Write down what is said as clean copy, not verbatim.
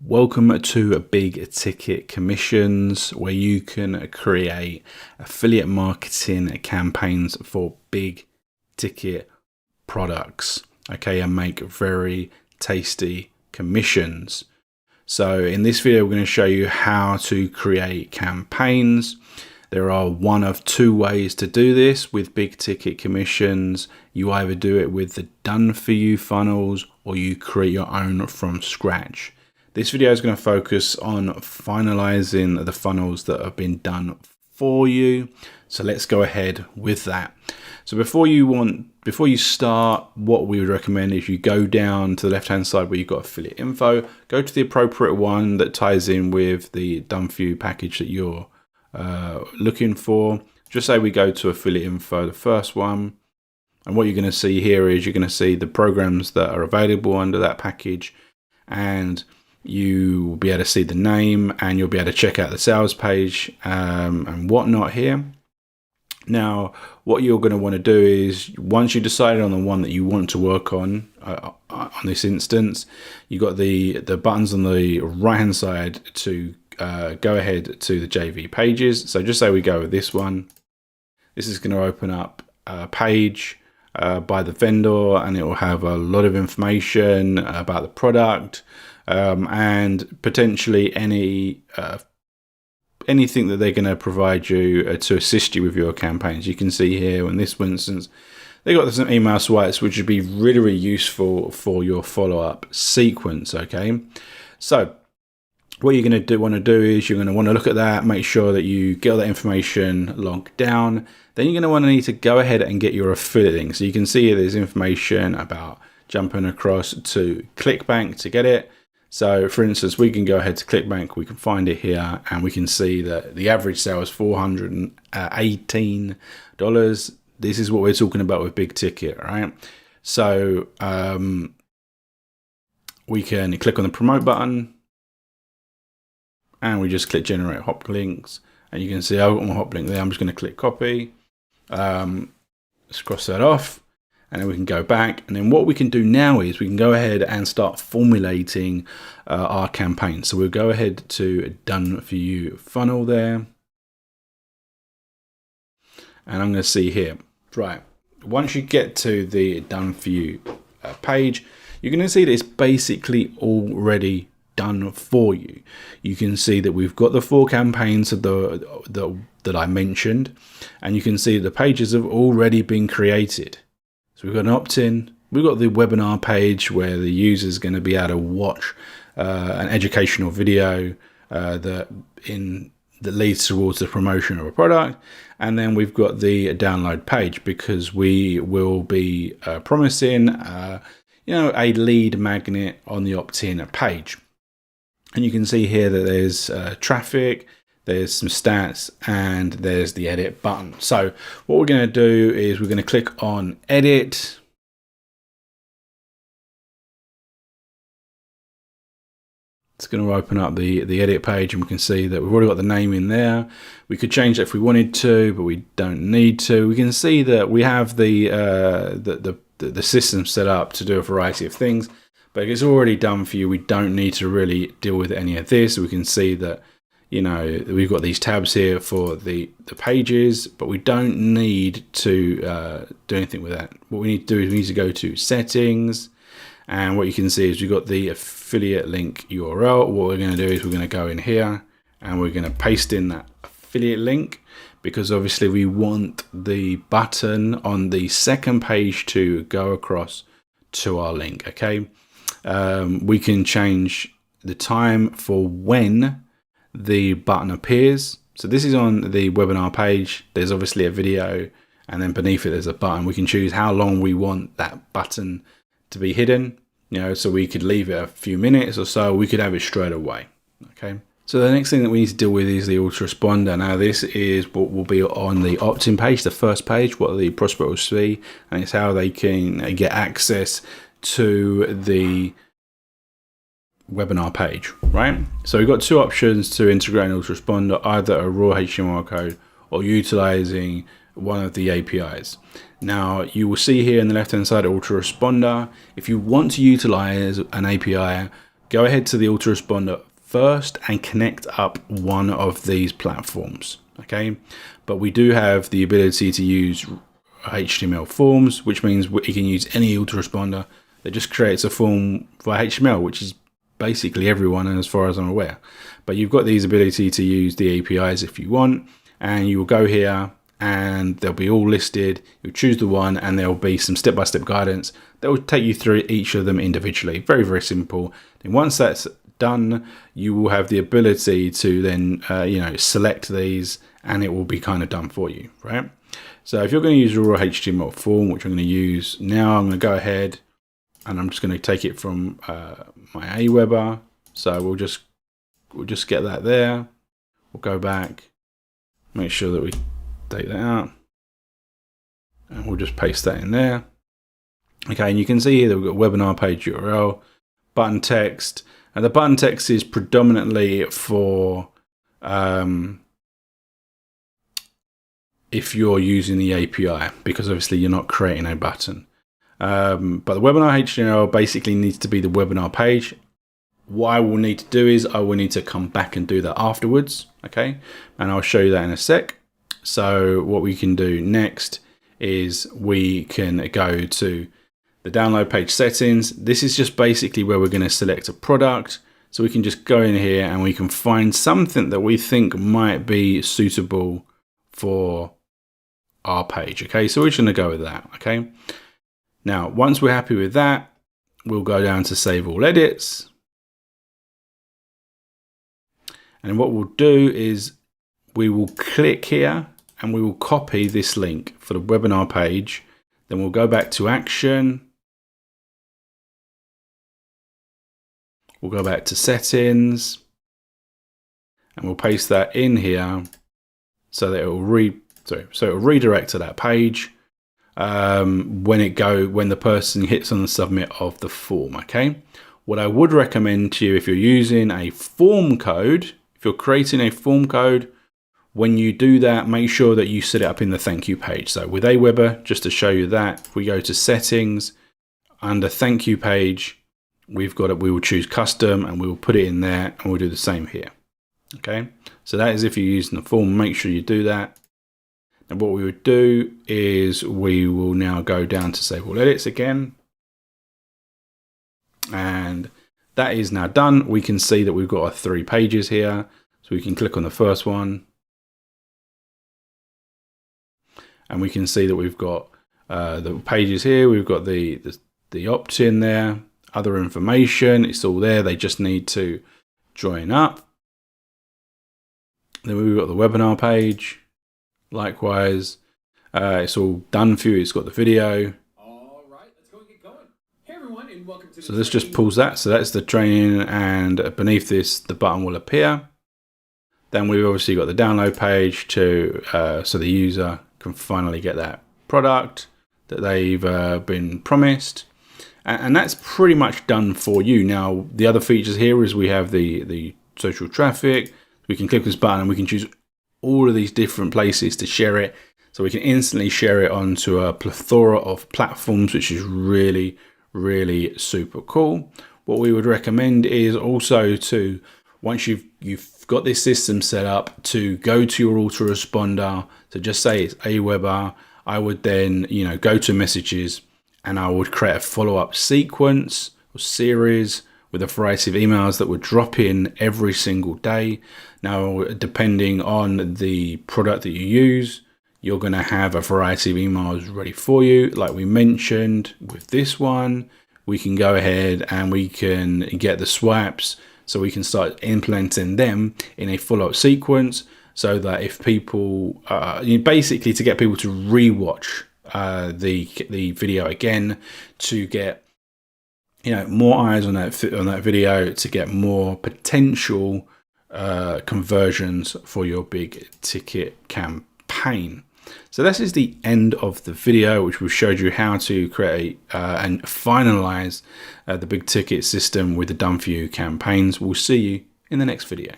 Welcome to Big Ticket Commissions, where you can create affiliate marketing campaigns for big ticket products, okay, and make very tasty commissions. So in this video, we're going to show you how to create campaigns. There are one of two ways to do this with big ticket commissions. You either do it with the done for you funnels or you create your own from scratch. This video is going to focus on finalizing the funnels that have been done for you. So let's go ahead with that. So before you start, what we would recommend is you go down to the left hand side where you've got affiliate info, go to the appropriate one that ties in with the done for you package that you're looking for. Just say we go to affiliate info, the first one. And what you're going to see here is you're going to see the programs that are available under that package, and you will be able to see the name, and you'll be able to check out the sales page and whatnot here. Now, what you're going to want to do is, once you decided on the one that you want to work on this instance, you've got the buttons on the right hand side to go ahead to the JV pages. So just say we go with this one. This is going to open up a page by the vendor, and it will have a lot of information about the product and potentially anything that they're going to provide you to assist you with your campaigns. You can see here in this instance, they got some email swipes, which would be really, really useful for your follow-up sequence. Okay, so what you're going to want to do is you're going to want to look at that, make sure that you get all that information logged down. Then you're going to need to go ahead and get your affiliate link. So you can see there's information about jumping across to ClickBank to get it. So for instance, we can go ahead to ClickBank, we can find it here, and we can see that the average sale is $418. This is what we're talking about with big ticket, right? So we can click on the promote button, and we just click generate hop links, and you can see I've got my hop link there. I'm just going to click copy. Let's cross that off, and then we can go back. And then what we can do now is we can go ahead and start formulating our campaign. So we'll go ahead to done for you funnel there, and I'm going to see here, right, once you get to the done for you page, you're going to see that it's basically already done for you. You can see that we've got the 4 campaigns that I mentioned, and you can see the pages have already been created. So we've got an opt-in, we've got the webinar page where the user is going to be able to watch an educational video that leads towards the promotion of a product, and then we've got the download page because we will be promising a lead magnet on the opt-in page. And you can see here that there's traffic, there's some stats, and there's the edit button. So what we're going to do is we're going to click on edit. It's going to open up the edit page, and we can see that we've already got the name in there. We could change that if we wanted to, but we don't need to. We can see that we have the system set up to do a variety of things, but it's already done for you. We don't need to really deal with any of this. We can see that, we've got these tabs here for the pages, but we don't need to do anything with that. What we need to do is we need to go to settings, and what you can see is we've got the affiliate link URL. What we're going to do is we're going to go in here and we're going to paste in that affiliate link, because obviously we want the button on the second page to go across to our link. Okay, we can change the time for when the button appears. So this is on the webinar page. There's obviously a video, and then beneath it there's a button. We can choose how long we want that button to be hidden, so we could leave it a few minutes or so. We could have it straight away. Okay, so the next thing that we need to deal with is the autoresponder. Now this is what will be on the opt-in page, the first page, what the prospect will see, and it's how they can get access to the webinar page, right? So we've got 2 options to integrate an autoresponder, either a raw HTML code or utilizing one of the APIs. Now you will see here in the left hand side autoresponder. If you want to utilize an API go ahead to the autoresponder first and connect up one of these platforms. Okay, but we do have the ability to use HTML forms, which means we can use any autoresponder that just creates a form via HTML, which is basically everyone as far as I'm aware. But you've got these ability to use the APIs if you want, and you will go here and they'll be all listed. You'll choose the one and there'll be some step-by-step guidance that will take you through each of them individually. Very, very simple. And once that's done, you will have the ability to then select these and it will be kind of done for you, right? So if you're going to use a raw HTML form, which I'm going to use now, I'm going to go ahead and I'm just going to take it from my Aweber. So we'll just get that there. We'll go back, make sure that we take that out, and we'll just paste that in there. Okay, and you can see here that we've got webinar page URL, button text, and the button text is predominantly for if you're using the API, because obviously you're not creating a button. But the webinar HTML basically needs to be the webinar page. What I will need to do is I will need to come back and do that afterwards. Okay, and I'll show you that in a sec. So what we can do next is we can go to the download page settings. This is just basically where we're going to select a product. So we can just go in here and we can find something that we think might be suitable for our page. Okay, so we're just going to go with that. Okay, now once we're happy with that, we'll go down to save all edits. And what we'll do is we will click here and we will copy this link for the webinar page. Then we'll go back to action. We'll go back to settings and we'll paste that in here so that it will redirect to that page when the person hits on the submit of the form. Okay. What I would recommend to you, if you're using a form code, if you're creating a form code, when you do that, make sure that you set it up in the thank you page. So with Aweber, just to show you that, if we go to settings, under thank you page, we will choose custom and we will put it in there and we'll do the same here. Okay, so that is if you're using the form, make sure you do that. And what we would do is we will now go down to save all edits again. And that is now done. We can see that we've got our 3 pages here. So we can click on the first one. And we can see that we've got the pages here. We've got the opt-in there, other information. It's all there. They just need to join up. Then we've got the webinar page. Likewise, it's all done for you. It's got the video. All right, let's go and get going. Hey everyone, and welcome to. So let's just pause that. So that's the training, and beneath this, the button will appear. Then we've obviously got the download page so the user can finally get that product that they've been promised. And that's pretty much done for you. Now, the other features here is we have the social traffic. We can click this button and we can choose all of these different places to share it. So we can instantly share it onto a plethora of platforms, which is really, really super cool. What we would recommend is also to, once you've got this system set up, to go to your autoresponder. So just say it's Aweber. I would then, go to messages and I would create a follow-up sequence or series with a variety of emails that would drop in every single day. Now, depending on the product that you use, you're going to have a variety of emails ready for you. Like we mentioned with this one, we can go ahead and we can get the swipes, so we can start implementing them in a follow-up sequence, so that if people, basically to get people to rewatch the video again, to get more eyes on that video, to get more potential conversions for your big ticket campaign. So this is the end of the video, which we showed you how to create and finalize the big ticket system with the done for you campaigns. We'll see you in the next video.